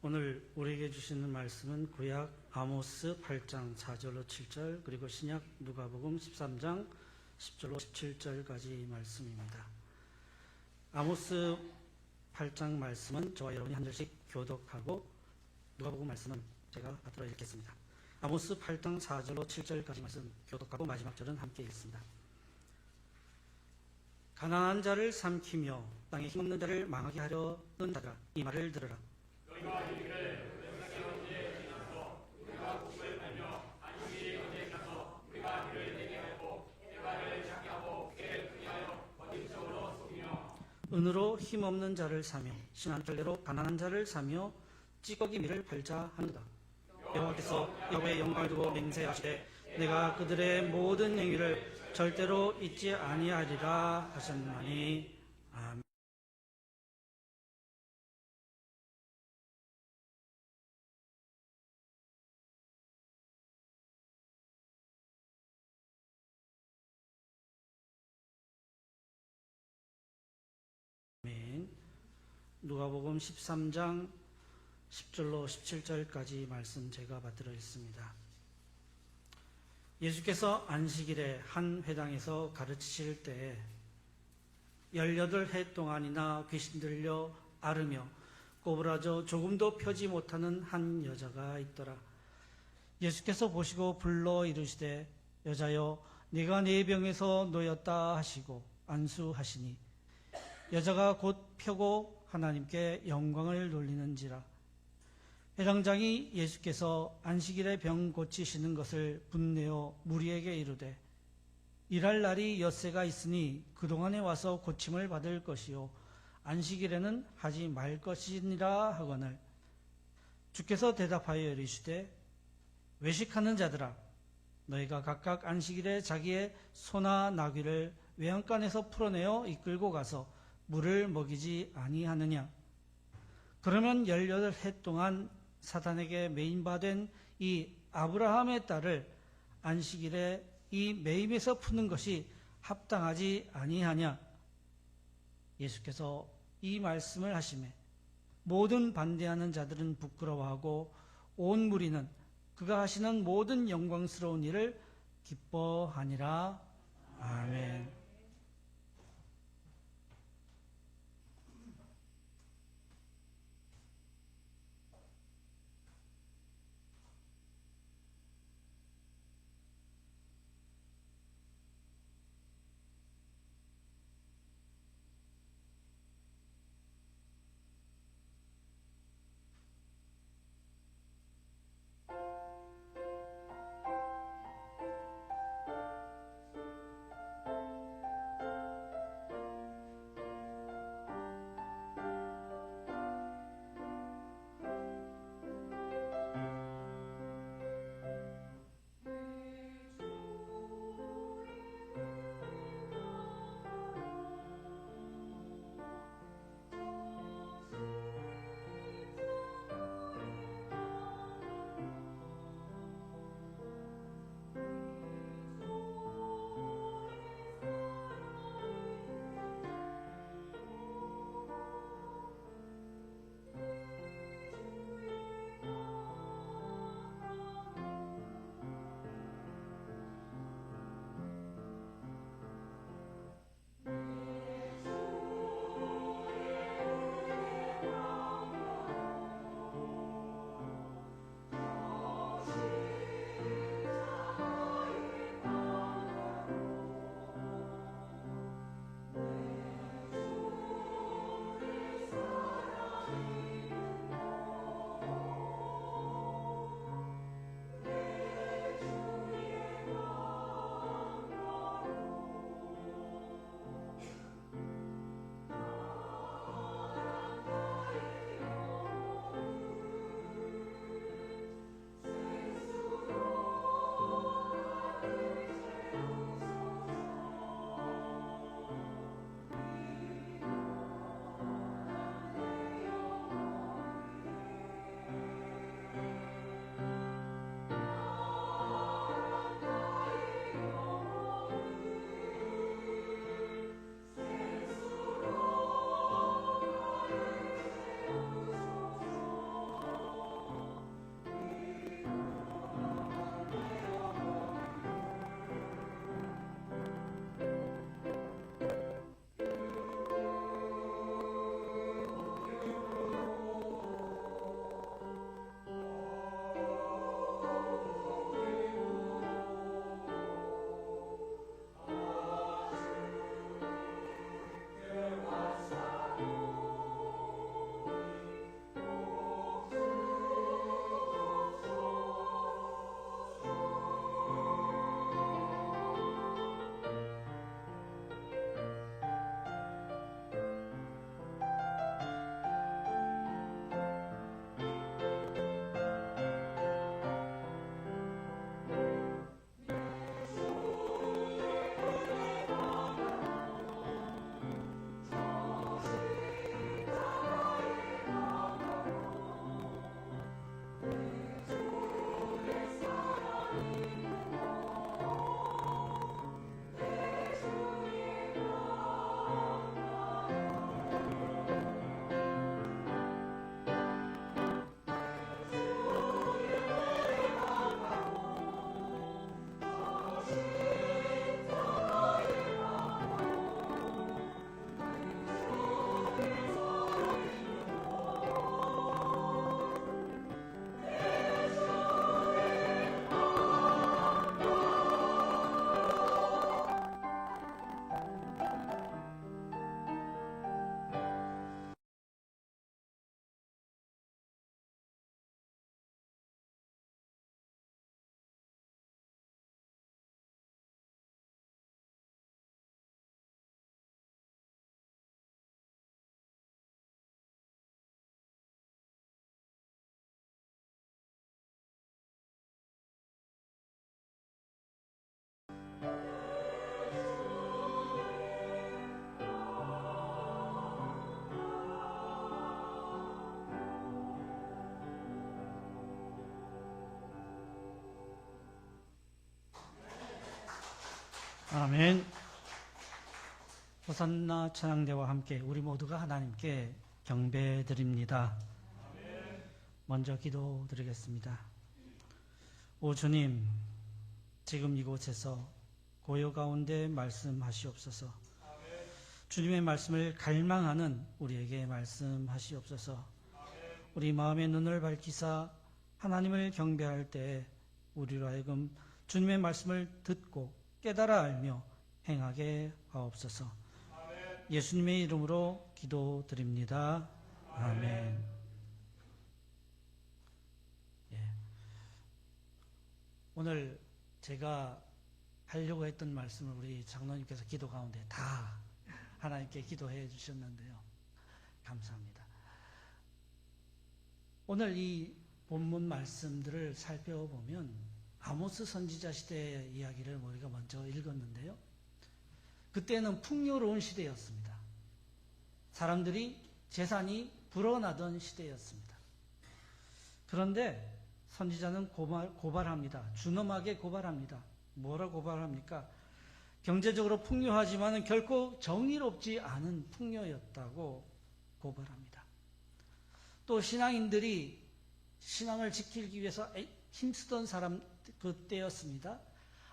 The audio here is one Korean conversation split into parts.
오늘 우리에게 주시는 말씀은 구약 아모스 8장 4절로 7절 그리고 신약 누가복음 13장 10절로 17절까지 말씀입니다. 아모스 8장 말씀은 저와 여러분이 한 절씩 교독하고 누가복음 말씀은 제가 받들어 읽겠습니다. 아모스 8장 4절로 7절까지 말씀 교독하고 마지막 절은 함께 읽습니다. 가난한 자를 삼키며 땅에 힘없는 자를 망하게 하려는 자들아, 이 말을 들으라. 너희가 이르기를 백성의 언제 지나서 우리가 곡을 팔며 안식일이 언제 지나서 우리가 그를 내게 하고 대가를 작게 하고 그를 크게 하여 거짓적으로 속이며 은으로 힘없는 자를 사며 신한털레로 가난한 자를 사며 찌꺼기 밀을 팔자 하는도다. 여호와께서 여호와의 영광을 두고 맹세하시되 내가 그들의 모든 행위를 절대로 잊지 아니하리라 하셨나니 아멘. 누가복음 13장 10절로 17절까지 말씀 제가 받들어 있습니다. 예수께서 안식일에 한 회당에서 가르치실 때에 18해 동안이나 귀신 들려 앓으며 꼬부라져 조금도 펴지 못하는 한 여자가 있더라. 예수께서 보시고 불러 이르시되 여자여 네가 네 병에서 놓였다 하시고 안수하시니 여자가 곧 펴고 하나님께 영광을 돌리는지라. 회당장이 예수께서 안식일에 병 고치시는 것을 분내어 무리에게 이르되 일할 날이 엿새가 있으니 그동안에 와서 고침을 받을 것이요 안식일에는 하지 말 것이니라 하거늘 주께서 대답하여 이르시되 외식하는 자들아 너희가 각각 안식일에 자기의 소나 나귀를 외양간에서 풀어내어 이끌고 가서 물을 먹이지 아니하느냐. 그러면 18해 동안 사단에게 매인받은 이 아브라함의 딸을 안식일에 이 매임에서 푸는 것이 합당하지 아니하냐. 예수께서 이 말씀을 하시매 모든 반대하는 자들은 부끄러워하고 온 무리는 그가 하시는 모든 영광스러운 일을 기뻐하니라. 아멘. 아멘. 호산나 찬양대와 함께 우리 모두가 하나님께 경배드립니다. 먼저 기도드리겠습니다. 오 주님, 지금 이곳에서 고요 가운데 말씀하시옵소서. 주님의 말씀을 갈망하는 우리에게 말씀하시옵소서. 우리 마음의 눈을 밝히사 하나님을 경배할 때 우리로 하여금 주님의 말씀을 듣고 깨달아 알며 행하게 하옵소서. 예수님의 이름으로 기도드립니다. 아멘. 오늘 제가 하려고 했던 말씀을 우리 장로님께서 기도 가운데 다 하나님께 기도해 주셨는데요. 감사합니다. 오늘 이 본문 말씀들을 살펴보면 아모스 선지자 시대의 이야기를 우리가 먼저 읽었는데요. 그때는 풍요로운 시대였습니다. 사람들이 재산이 불어나던 시대였습니다. 그런데 선지자는 고발합니다. 준엄하게 고발합니다. 뭐라 고발합니까? 경제적으로 풍요하지만 결코 정의롭지 않은 풍요였다고 고발합니다. 또 신앙인들이 신앙을 지키기 위해서 힘쓰던 사람 그때였습니다.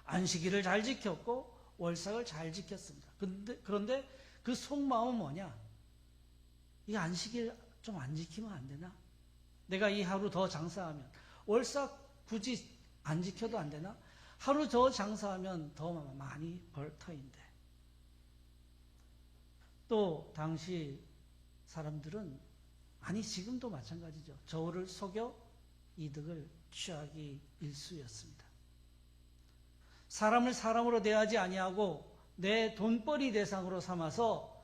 안식일을 잘 지켰고 월삭을 잘 지켰습니다. 그런데 그 속마음은 뭐냐? 이 안식일 좀 안 지키면 안 되나? 내가 이 하루 더 장사하면 월삭 굳이 안 지켜도 안 되나? 하루 더 장사하면 더 많이 벌 터인데. 또 당시 사람들은 아니 지금도 마찬가지죠. 저울을 속여 이득을 취하기 일쑤였습니다. 사람을 사람으로 대하지 아니하고 내 돈벌이 대상으로 삼아서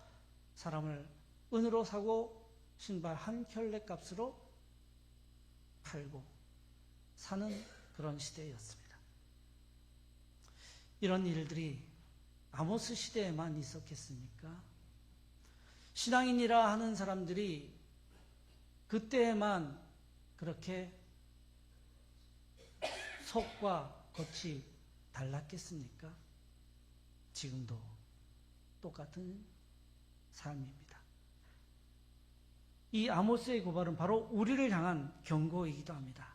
사람을 은으로 사고 신발 한 켤레 값으로 팔고 사는 그런 시대였습니다. 이런 일들이 아모스 시대에만 있었겠습니까? 신앙인이라 하는 사람들이 그때에만 그렇게 속과 겉이 달랐겠습니까? 지금도 똑같은 삶입니다. 이 아모스의 고발은 바로 우리를 향한 경고이기도 합니다.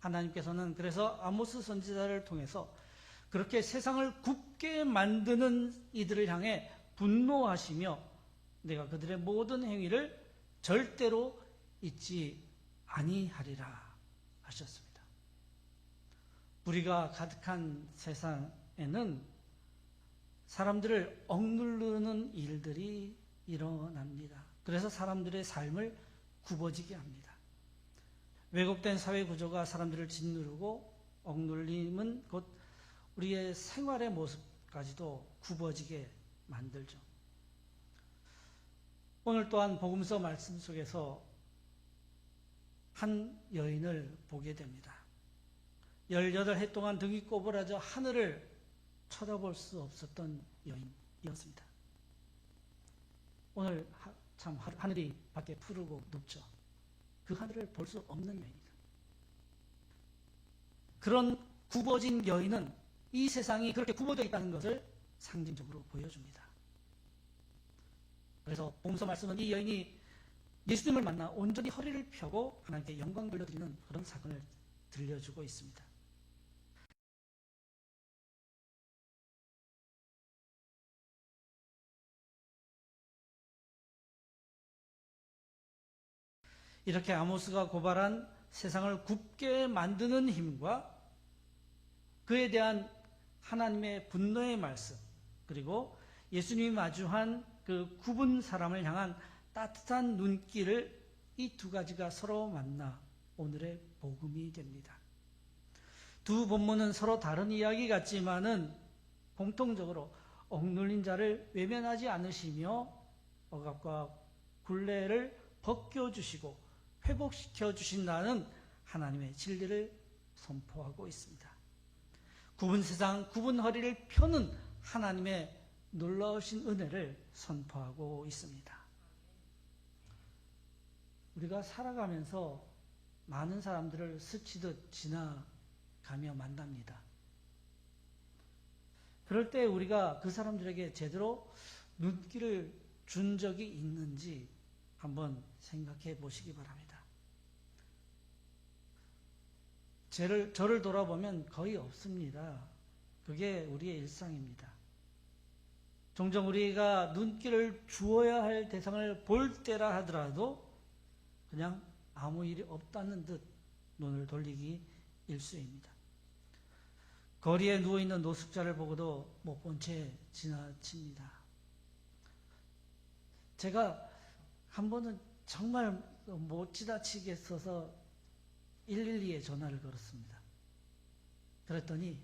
하나님께서는 그래서 아모스 선지자를 통해서 그렇게 세상을 굽게 만드는 이들을 향해 분노하시며 내가 그들의 모든 행위를 절대로 잊지 아니하리라 하셨습니다. 우리가 가득한 세상에는 사람들을 억누르는 일들이 일어납니다. 그래서 사람들의 삶을 굽어지게 합니다. 왜곡된 사회 구조가 사람들을 짓누르고 억눌림은 곧 우리의 생활의 모습까지도 굽어지게 만들죠. 오늘 또한 복음서 말씀 속에서 한 여인을 보게 됩니다. 18해 동안 등이 꼬부라져 하늘을 쳐다볼 수 없었던 여인이었습니다. 오늘 참 하늘이 밖에 푸르고 높죠. 그 하늘을 볼 수 없는 여인입니다. 그런 굽어진 여인은 이 세상이 그렇게 굽어져 있다는 것을 상징적으로 보여줍니다. 그래서 복음서 말씀은 이 여인이 예수님을 만나 온전히 허리를 펴고 하나님께 영광 돌려드리는 그런 사건을 들려주고 있습니다. 이렇게 아모스가 고발한 세상을 굽게 만드는 힘과 그에 대한 하나님의 분노의 말씀, 그리고 예수님이 마주한 그 굽은 사람을 향한 따뜻한 눈길을 이 두 가지가 서로 만나 오늘의 복음이 됩니다. 두 본문은 서로 다른 이야기 같지만은 공통적으로 억눌린 자를 외면하지 않으시며 억압과 굴레를 벗겨주시고 회복시켜 주신다는 하나님의 진리를 선포하고 있습니다. 굽은 세상, 굽은 허리를 펴는 하나님의 놀라우신 은혜를 선포하고 있습니다. 우리가 살아가면서 많은 사람들을 스치듯 지나가며 만납니다. 그럴 때 우리가 그 사람들에게 제대로 눈길을 준 적이 있는지 한번 생각해 보시기 바랍니다. 저를 돌아보면 거의 없습니다. 그게 우리의 일상입니다. 종종 우리가 눈길을 주어야 할 대상을 볼 때라 하더라도 그냥 아무 일이 없다는 듯 눈을 돌리기 일쑤입니다. 거리에 누워있는 노숙자를 보고도 못 본 채 지나칩니다. 제가 한 번은 정말 못 지나치겠어서 112에 전화를 걸었습니다. 그랬더니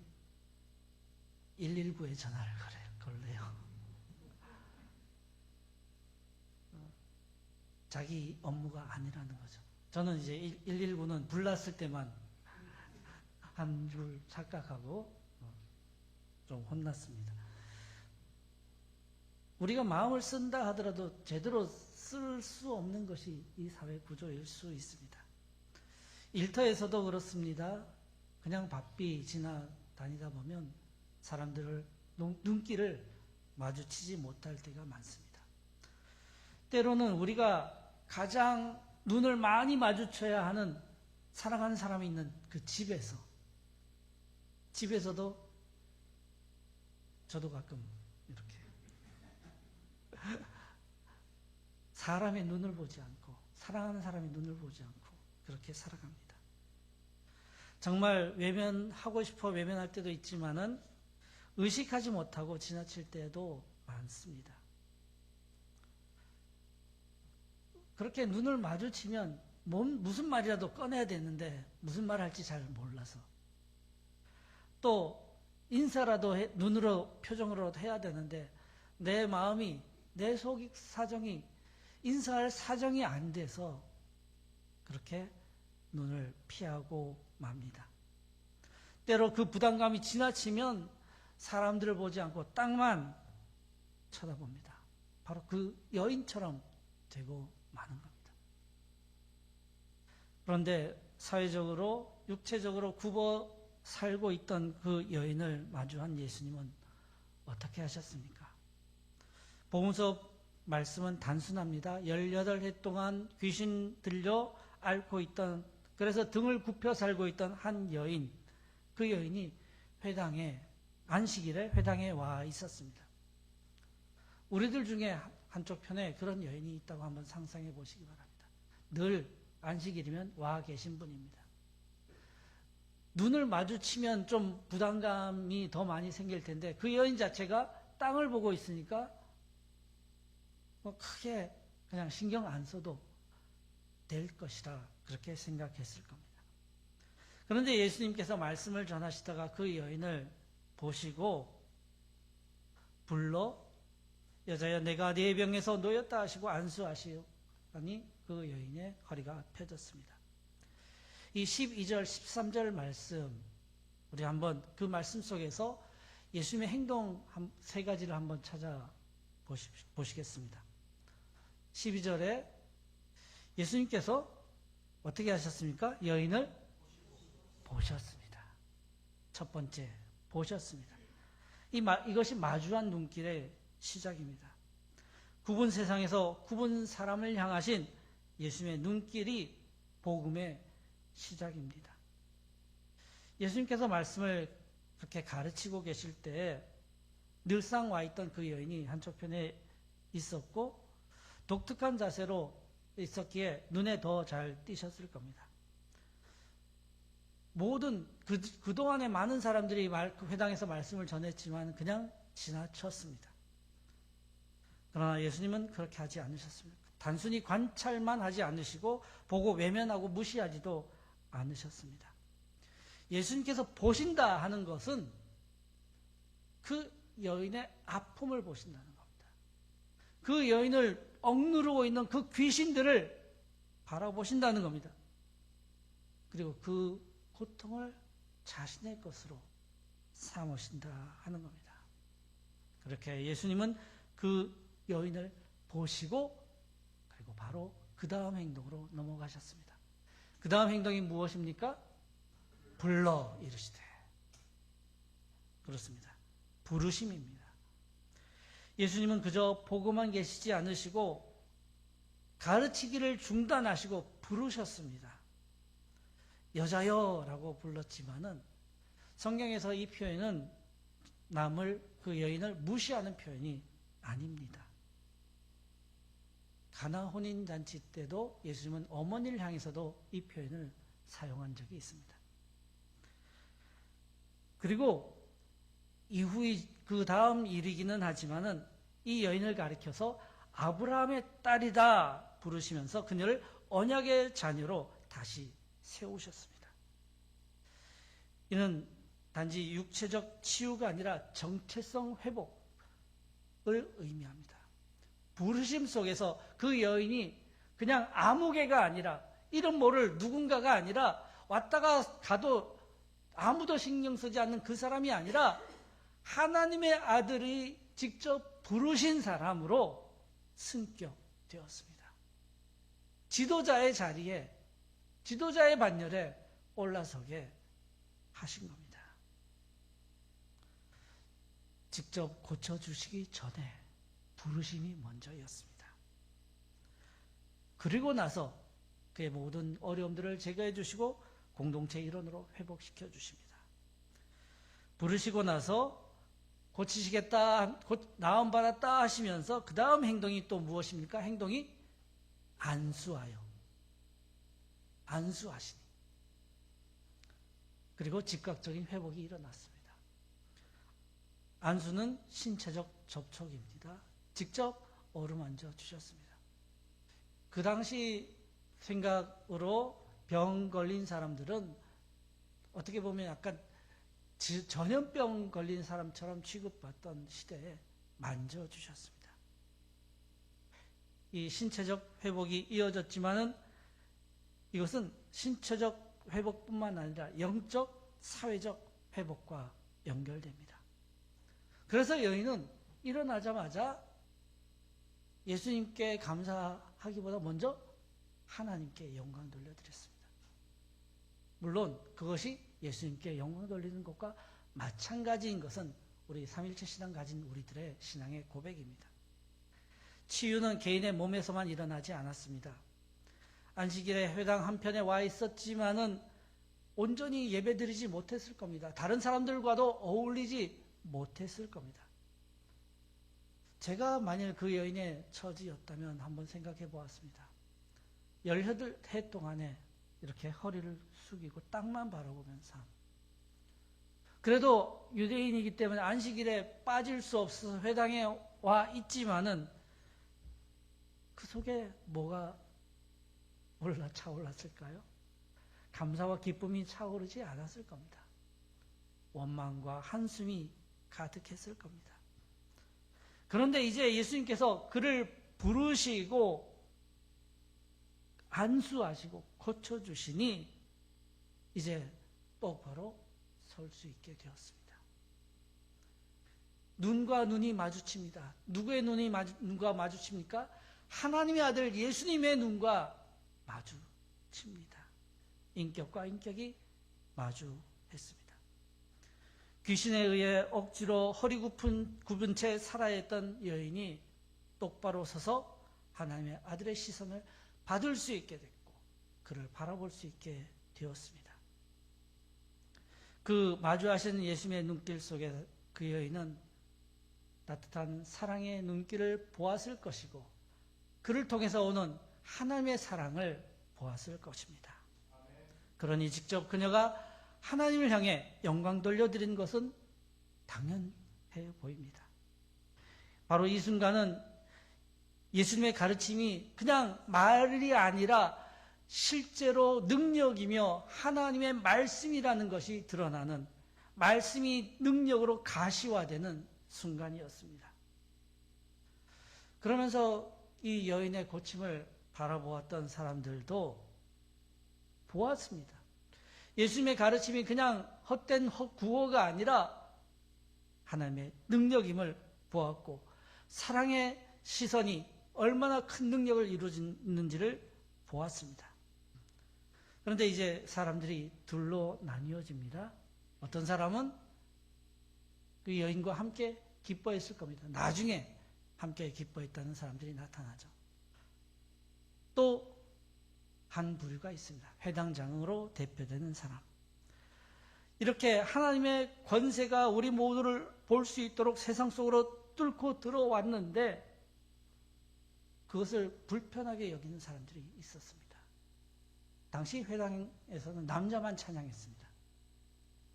119에 전화를 걸래요. 자기 업무가 아니라는 거죠. 저는 이제 119는 불났을 때만 한 줄 착각하고 좀 혼났습니다. 우리가 마음을 쓴다 하더라도 제대로 쓸 수 없는 것이 이 사회 구조일 수 있습니다. 일터에서도 그렇습니다. 그냥 바삐 지나다니다 보면 사람들을 눈길을 마주치지 못할 때가 많습니다. 때로는 우리가 가장 눈을 많이 마주쳐야 하는 사랑하는 사람이 있는 그 집에서도 저도 가끔 이렇게 사람의 눈을 보지 않고 사랑하는 사람의 눈을 보지 않고 그렇게 살아갑니다. 정말 외면하고 싶어 외면할 때도 있지만은 의식하지 못하고 지나칠 때도 많습니다. 그렇게 눈을 마주치면 무슨 말이라도 꺼내야 되는데 무슨 말 할지 잘 몰라서 또 인사라도 눈으로 표정으로도 해야 되는데 내 마음이 내 속 사정이 인사할 사정이 안 돼서 그렇게 눈을 피하고 맙니다. 때로 그 부담감이 지나치면 사람들을 보지 않고 땅만 쳐다봅니다. 바로 그 여인처럼 되고 마는 겁니다. 그런데 사회적으로 육체적으로 굽어 살고 있던 그 여인을 마주한 예수님은 어떻게 하셨습니까? 복음서 말씀은 단순합니다. 18해 동안 귀신 들려 앓고 있던, 그래서 등을 굽혀 살고 있던 한 여인, 그 여인이 회당에, 안식일에 회당에 와 있었습니다. 우리들 중에 한쪽 편에 그런 여인이 있다고 한번 상상해 보시기 바랍니다. 늘 안식일이면 와 계신 분입니다. 눈을 마주치면 좀 부담감이 더 많이 생길 텐데 그 여인 자체가 땅을 보고 있으니까 뭐 크게 그냥 신경 안 써도 될 것이라 그렇게 생각했을 겁니다. 그런데 예수님께서 말씀을 전하시다가 그 여인을 보시고 불러 여자여 내가 네 병에서 놓였다 하시고 안수하시오. 아니 그 여인의 허리가 펴졌습니다. 이 12절 13절 말씀 우리 한번 그 말씀 속에서 예수님의 행동 세 가지를 한번 찾아보시겠습니다. 12절에 예수님께서 어떻게 하셨습니까? 여인을 보셨습니다. 첫 번째 보셨습니다. 이것이 마주한 눈길의 시작입니다. 굽은 세상에서 굽은 사람을 향하신 예수님의 눈길이 복음의 시작입니다. 예수님께서 말씀을 그렇게 가르치고 계실 때 늘상 와 있던 그 여인이 한쪽편에 있었고 독특한 자세로 있었기에 눈에 더 잘 띄셨을 겁니다. 모든 그동안에 많은 사람들이 회당에서 말씀을 전했지만 그냥 지나쳤습니다. 그러나 예수님은 그렇게 하지 않으셨습니다. 단순히 관찰만 하지 않으시고 보고 외면하고 무시하지도 않으셨습니다. 예수님께서 보신다 하는 것은 그 여인의 아픔을 보신다는 겁니다. 그 여인을 억누르고 있는 그 귀신들을 바라보신다는 겁니다. 그리고 그 고통을 자신의 것으로 삼으신다 하는 겁니다. 그렇게 예수님은 그 여인을 보시고 그리고 바로 그 다음 행동으로 넘어가셨습니다. 그 다음 행동이 무엇입니까? 불러 이르시되. 그렇습니다. 부르심입니다. 예수님은 그저 보고만 계시지 않으시고 가르치기를 중단하시고 부르셨습니다. 여자여 라고 불렀지만은 성경에서 이 표현은 그 여인을 무시하는 표현이 아닙니다. 가나 혼인잔치 때도 예수님은 어머니를 향해서도 이 표현을 사용한 적이 있습니다. 그리고 그 다음 일이기는 하지만은 이 여인을 가리켜서 아브라함의 딸이다 부르시면서 그녀를 언약의 자녀로 다시 세우셨습니다. 이는 단지 육체적 치유가 아니라 정체성 회복을 의미합니다. 부르심 속에서 그 여인이 그냥 아무 개가 아니라 이름 모를 누군가가 아니라 왔다가 가도 아무도 신경 쓰지 않는 그 사람이 아니라 하나님의 아들이 직접 부르신 사람으로 승격되었습니다. 지도자의 자리에, 지도자의 반열에 올라서게 하신 겁니다. 직접 고쳐주시기 전에 부르심이 먼저였습니다. 그리고 나서 그의 모든 어려움들을 제거해 주시고 공동체 일원으로 회복시켜 주십니다. 부르시고 나서 고치시겠다, 나음받았다 하시면서 그 다음 행동이 또 무엇입니까? 행동이 안수하시니. 그리고 즉각적인 회복이 일어났습니다. 안수는 신체적 접촉입니다. 직접 어루만져 주셨습니다. 그 당시 생각으로 병 걸린 사람들은 어떻게 보면 약간 전염병 걸린 사람처럼 취급받던 시대에 만져주셨습니다. 이 신체적 회복이 이어졌지만은 이것은 신체적 회복뿐만 아니라 영적, 사회적 회복과 연결됩니다. 그래서 여인은 일어나자마자 예수님께 감사하기보다 먼저 하나님께 영광 돌려드렸습니다. 물론 그것이 예수님께 영광 돌리는 것과 마찬가지인 것은 우리 삼일체 신앙 가진 우리들의 신앙의 고백입니다. 치유는 개인의 몸에서만 일어나지 않았습니다. 안식일에 회당 한편에 와 있었지만은 온전히 예배드리지 못했을 겁니다. 다른 사람들과도 어울리지 못했을 겁니다. 제가 만일 그 여인의 처지였다면 한번 생각해 보았습니다. 18해 동안에 이렇게 허리를 숙이고 땅만 바라보면 삶. 그래도 유대인이기 때문에 안식일에 빠질 수 없어서 회당에 와 있지만은 그 속에 뭐가 차올랐을까요? 감사와 기쁨이 차오르지 않았을 겁니다. 원망과 한숨이 가득했을 겁니다. 그런데 이제 예수님께서 그를 부르시고 안수하시고 고쳐주시니 이제 똑바로 설 수 있게 되었습니다. 눈과 눈이 마주칩니다. 누구의 눈과 마주칩니까? 하나님의 아들 예수님의 눈과 마주칩니다. 인격과 인격이 마주했습니다. 귀신에 의해 억지로 허리 굽은 채 살아야 했던 여인이 똑바로 서서 하나님의 아들의 시선을 받을 수 있게 됐고 그를 바라볼 수 있게 되었습니다. 그 마주하신 예수님의 눈길 속에 그 여인은 따뜻한 사랑의 눈길을 보았을 것이고 그를 통해서 오는 하나님의 사랑을 보았을 것입니다. 그러니 직접 그녀가 하나님을 향해 영광 돌려드린 것은 당연해 보입니다. 바로 이 순간은 예수님의 가르침이 그냥 말이 아니라 실제로 능력이며 하나님의 말씀이라는 것이 드러나는, 말씀이 능력으로 가시화되는 순간이었습니다. 그러면서 이 여인의 고침을 바라보았던 사람들도 보았습니다. 예수님의 가르침이 그냥 헛된 구호가 아니라 하나님의 능력임을 보았고 사랑의 시선이 얼마나 큰 능력을 이루어지는지를 보았습니다. 그런데 이제 사람들이 둘로 나뉘어집니다. 어떤 사람은 그 여인과 함께 기뻐했을 겁니다. 나중에 함께 기뻐했다는 사람들이 나타나죠. 또 한 부류가 있습니다. 회당장으로 대표되는 사람. 이렇게 하나님의 권세가 우리 모두를 볼 수 있도록 세상 속으로 뚫고 들어왔는데 그것을 불편하게 여기는 사람들이 있었습니다. 당시 회당에서는 남자만 찬양했습니다.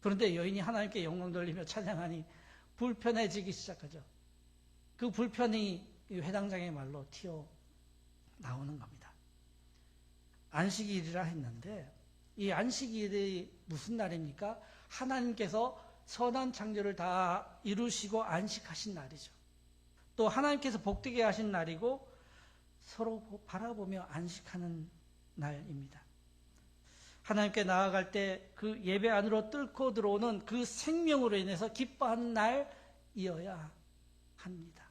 그런데 여인이 하나님께 영광 돌리며 찬양하니 불편해지기 시작하죠. 그 불편이 회당장의 말로 튀어나오는 겁니다. 안식일이라 했는데 이 안식일이 무슨 날입니까? 하나님께서 선한 창조를 다 이루시고 안식하신 날이죠. 또 하나님께서 복되게 하신 날이고 서로 바라보며 안식하는 날입니다. 하나님께 나아갈 때 그 예배 안으로 뚫고 들어오는 그 생명으로 인해서 기뻐하는 날이어야 합니다.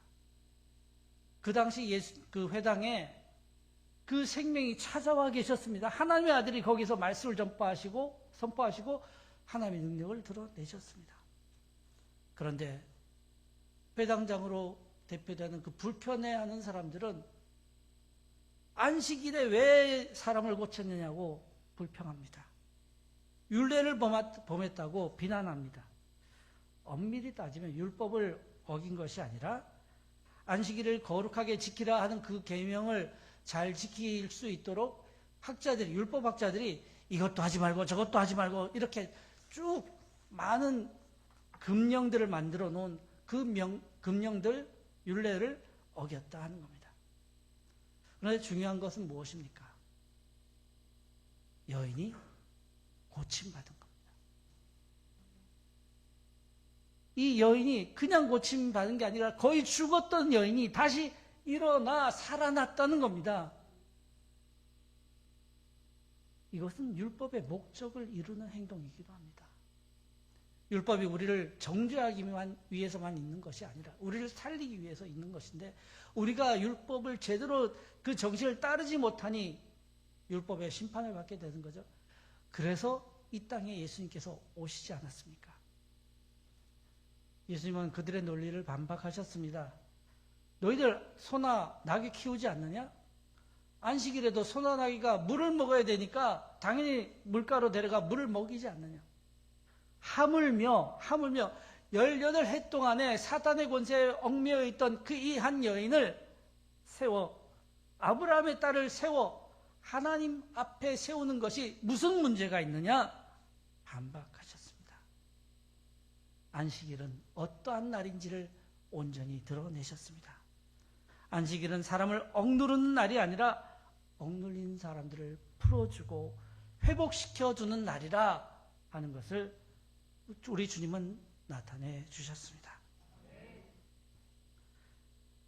그 당시 그 회당에 그 생명이 찾아와 계셨습니다. 하나님의 아들이 거기서 말씀을 선포하시고 하나님의 능력을 드러내셨습니다. 그런데 회당장으로 대표되는 그 불편해하는 사람들은 안식일에 왜 사람을 고쳤느냐고 불평합니다. 율례를 범했다고 비난합니다. 엄밀히 따지면 율법을 어긴 것이 아니라 안식일을 거룩하게 지키라 하는 그 계명을 잘 지킬 수 있도록 율법학자들이 이것도 하지 말고 저것도 하지 말고 이렇게 쭉 많은 금령들을 만들어 놓은 그 금령들, 율례를 어겼다 하는 겁니다. 그런데 중요한 것은 무엇입니까? 여인이 고침받은 겁니다. 이 여인이 그냥 고침받은 게 아니라 거의 죽었던 여인이 다시 일어나 살아났다는 겁니다. 이것은 율법의 목적을 이루는 행동이기도 합니다. 율법이 우리를 정죄하기 위해서만 있는 것이 아니라 우리를 살리기 위해서 있는 것인데 우리가 율법을 제대로 그 정신을 따르지 못하니 율법의 심판을 받게 되는 거죠. 그래서 이 땅에 예수님께서 오시지 않았습니까? 예수님은 그들의 논리를 반박하셨습니다. 너희들 소나 나귀 키우지 않느냐? 안식일에도 소나 나귀가 물을 먹어야 되니까 당연히 물가로 데려가 물을 먹이지 않느냐? 하물며 18해 동안에 사탄의 권세에 얽매여 있던 그 이 한 여인을 세워 아브라함의 딸을 세워 하나님 앞에 세우는 것이 무슨 문제가 있느냐? 반박하셨습니다. 안식일은 어떠한 날인지를 온전히 드러내셨습니다. 안식일은 사람을 억누르는 날이 아니라 억눌린 사람들을 풀어주고 회복시켜주는 날이라 하는 것을 우리 주님은 나타내 주셨습니다.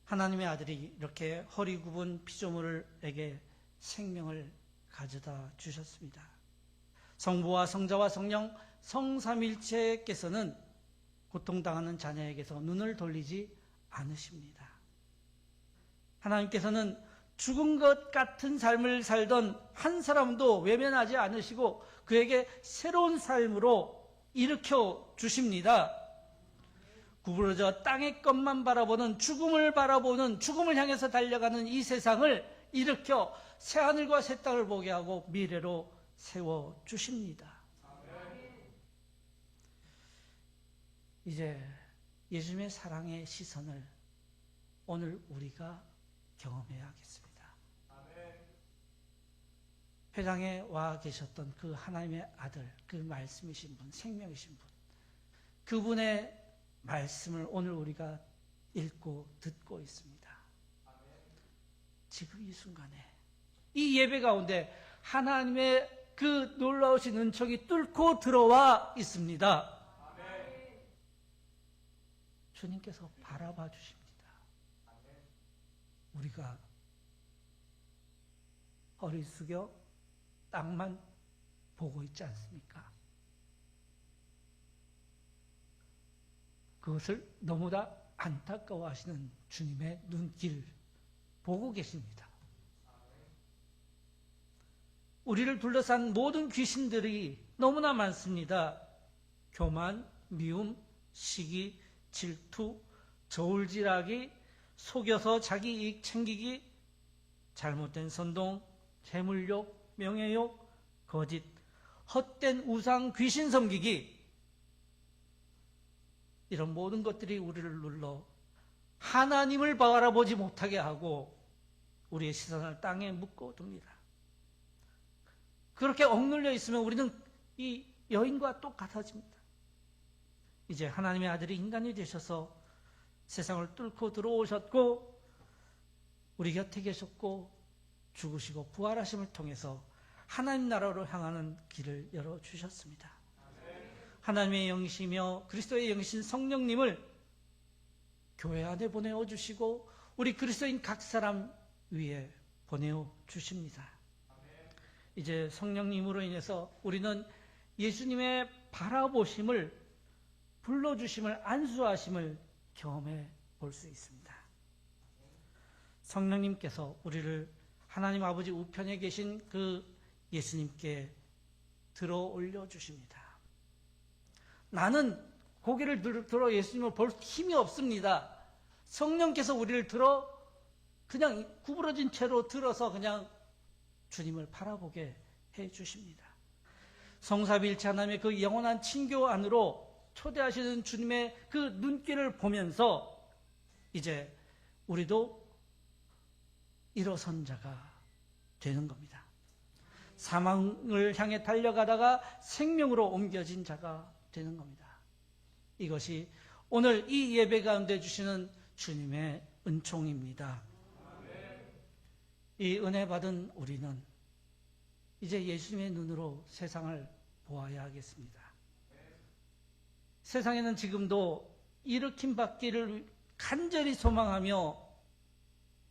하나님의 아들이 이렇게 허리 굽은 피조물에게 생명을 가져다 주셨습니다. 성부와 성자와 성령 성삼일체께서는 고통당하는 자녀에게서 눈을 돌리지 않으십니다. 하나님께서는 죽은 것 같은 삶을 살던 한 사람도 외면하지 않으시고 그에게 새로운 삶으로 일으켜 주십니다. 구부러져 땅의 것만 바라보는 죽음을 향해서 달려가는 이 세상을 일으켜 새하늘과 새 땅을 보게 하고 미래로 세워 주십니다. 이제 예수님의 사랑의 시선을 오늘 우리가 경험해야 하겠습니다. 회당에 와 계셨던 그 하나님의 아들, 그 말씀이신 분, 생명이신 분, 그분의 말씀을 오늘 우리가 읽고 듣고 있습니다. 지금 이 순간에 이 예배 가운데 하나님의 그 놀라우신 은총이 뚫고 들어와 있습니다. 주님께서 바라봐 주십니다. 우리가 허리 숙여 땅만 보고 있지 않습니까? 그것을 너무나 안타까워하시는 주님의 눈길 보고 계십니다. 우리를 둘러싼 모든 귀신들이 너무나 많습니다. 교만, 미움, 시기, 질투, 저울질하기, 속여서 자기 이익 챙기기, 잘못된 선동, 재물욕, 명예욕, 거짓, 헛된 우상, 귀신 섬기기, 이런 모든 것들이 우리를 눌러 하나님을 바라보지 못하게 하고 우리의 시선을 땅에 묶어둡니다. 그렇게 억눌려 있으면 우리는 이 여인과 똑같아집니다. 이제 하나님의 아들이 인간이 되셔서 세상을 뚫고 들어오셨고 우리 곁에 계셨고 죽으시고 부활하심을 통해서 하나님 나라로 향하는 길을 열어주셨습니다. 하나님의 영이시며 그리스도의 영이신 성령님을 교회 안에 보내어 주시고 우리 그리스도인 각 사람 위에 보내어 주십니다. 이제 성령님으로 인해서 우리는 예수님의 바라보심을, 불러주심을, 안수하심을 경험해 볼 수 있습니다. 성령님께서 우리를 하나님 아버지 우편에 계신 그 예수님께 들어 올려 주십니다. 나는 고개를 들어 예수님을 볼 힘이 없습니다. 성령께서 우리를 들어 그냥 구부러진 채로 들어서 그냥 주님을 바라보게 해 주십니다. 성삼위일체 하나님의 그 영원한 친교 안으로 초대하시는 주님의 그 눈길을 보면서 이제 우리도 일어선 자가 되는 겁니다. 사망을 향해 달려가다가 생명으로 옮겨진 자가 되는 겁니다. 이것이 오늘 이 예배 가운데 주시는 주님의 은총입니다. 이 은혜 받은 우리는 이제 예수님의 눈으로 세상을 보아야 하겠습니다. 세상에는 지금도 일으킴 받기를 간절히 소망하며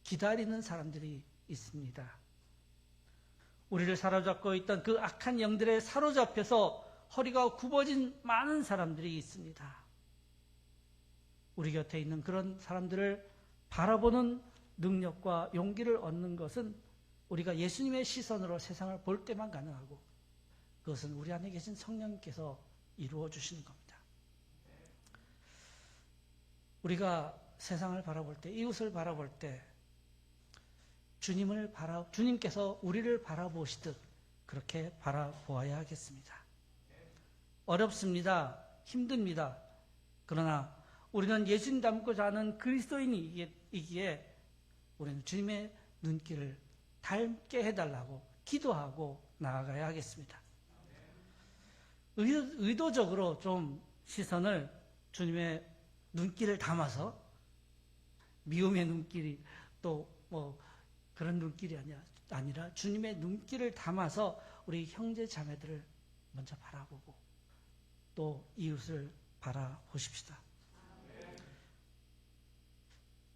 기다리는 사람들이 있습니다. 우리를 사로잡고 있던 그 악한 영들에 사로잡혀서 허리가 굽어진 많은 사람들이 있습니다. 우리 곁에 있는 그런 사람들을 바라보는 능력과 용기를 얻는 것은 우리가 예수님의 시선으로 세상을 볼 때만 가능하고 그것은 우리 안에 계신 성령님께서 이루어 주시는 겁니다. 우리가 세상을 바라볼 때, 이웃을 바라볼 때 주님께서 우리를 바라보시듯 그렇게 바라보아야 하겠습니다. 어렵습니다. 힘듭니다. 그러나 우리는 예수님 닮고자 하는 그리스도인이기에 우리는 주님의 눈길을 닮게 해달라고 기도하고 나아가야 하겠습니다. 의도적으로 좀 시선을 주님의 눈길을 담아서 미움의 눈길이 또 뭐 그런 눈길이 아니라 주님의 눈길을 담아서 우리 형제 자매들을 먼저 바라보고 또 이웃을 바라보십시다.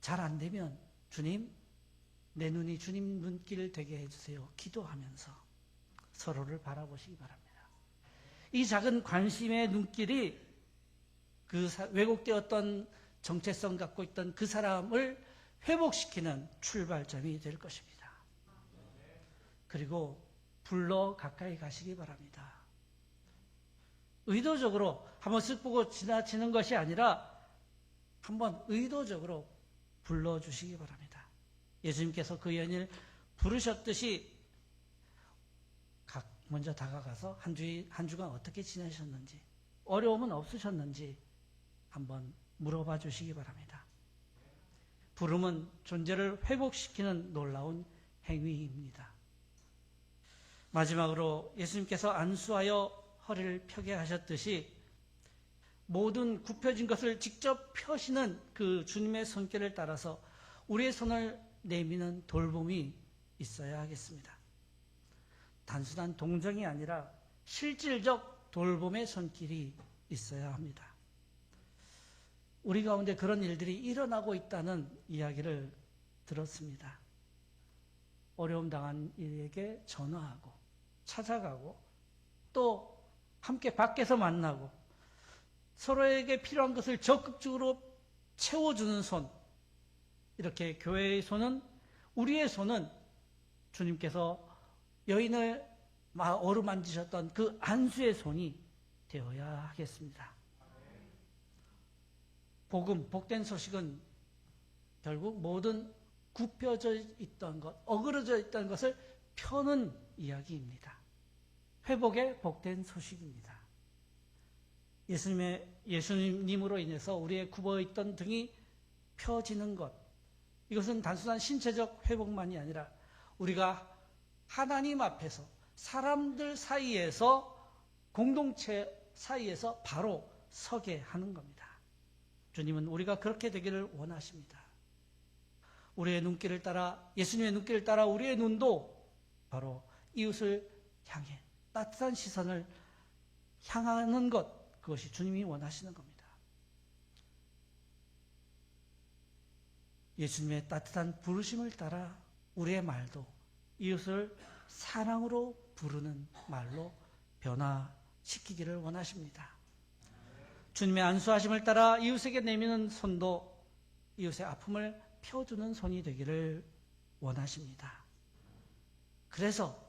잘 안 되면 주님, 내 눈이 주님 눈길 되게 해주세요. 기도하면서 서로를 바라보시기 바랍니다. 이 작은 관심의 눈길이 그 왜곡되었던 정체성 갖고 있던 그 사람을 회복시키는 출발점이 될 것입니다. 그리고 불러 가까이 가시기 바랍니다. 의도적으로 한번 쓱 보고 지나치는 것이 아니라 한번 의도적으로 불러주시기 바랍니다. 예수님께서 그 여인을 부르셨듯이 먼저 다가가서 한 주간 어떻게 지내셨는지, 어려움은 없으셨는지 한번 물어봐 주시기 바랍니다. 부름은 존재를 회복시키는 놀라운 행위입니다. 마지막으로 예수님께서 안수하여 허리를 펴게 하셨듯이 모든 굽혀진 것을 직접 펴시는 그 주님의 손길을 따라서 우리의 손을 내미는 돌봄이 있어야 하겠습니다. 단순한 동정이 아니라 실질적 돌봄의 손길이 있어야 합니다. 우리 가운데 그런 일들이 일어나고 있다는 이야기를 들었습니다. 어려움 당한 이에게 전화하고 찾아가고 또 함께 밖에서 만나고 서로에게 필요한 것을 적극적으로 채워주는 손, 이렇게 교회의 손은, 우리의 손은 주님께서 여인을 어루만지셨던 그 안수의 손이 되어야 하겠습니다. 복음, 복된 소식은 결국 모든 굽혀져 있던 것, 어그러져 있던 것을 펴는 이야기입니다. 회복의 복된 소식입니다. 예수님으로 인해서 우리의 굽어있던 등이 펴지는 것, 이것은 단순한 신체적 회복만이 아니라 우리가 하나님 앞에서 사람들 사이에서 공동체 사이에서 바로 서게 하는 겁니다. 주님은 우리가 그렇게 되기를 원하십니다. 우리의 눈길을 따라, 예수님의 눈길을 따라 우리의 눈도 바로 이웃을 향해 따뜻한 시선을 향하는 것, 그것이 주님이 원하시는 겁니다. 예수님의 따뜻한 부르심을 따라 우리의 말도 이웃을 사랑으로 부르는 말로 변화시키기를 원하십니다. 주님의 안수하심을 따라 이웃에게 내미는 손도 이웃의 아픔을 펴주는 손이 되기를 원하십니다. 그래서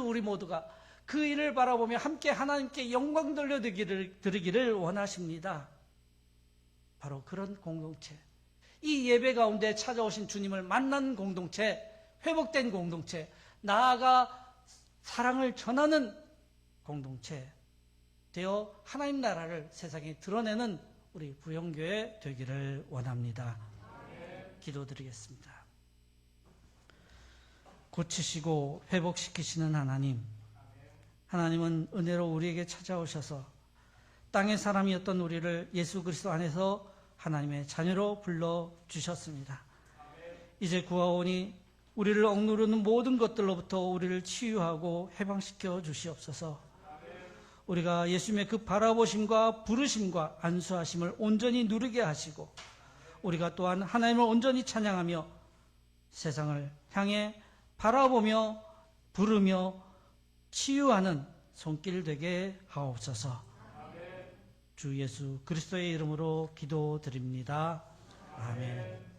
우리 모두가 그 일을 바라보며 함께 하나님께 영광 돌려드리기를 원하십니다. 바로 그런 공동체, 이 예배 가운데 찾아오신 주님을 만난 공동체, 회복된 공동체, 나아가 사랑을 전하는 공동체 되어 하나님 나라를 세상에 드러내는 우리 부영교회 되기를 원합니다. 기도드리겠습니다. 고치시고 회복시키시는 하나님은 은혜로 우리에게 찾아오셔서 땅의 사람이었던 우리를 예수 그리스도 안에서 하나님의 자녀로 불러주셨습니다. 이제 구하오니 우리를 억누르는 모든 것들로부터 우리를 치유하고 해방시켜 주시옵소서. 우리가 예수님의 그 바라보심과 부르심과 안수하심을 온전히 누리게 하시고 우리가 또한 하나님을 온전히 찬양하며 세상을 향해 바라보며 부르며 치유하는 손길 되게 하옵소서. 주 예수 그리스도의 이름으로 기도드립니다. 아멘.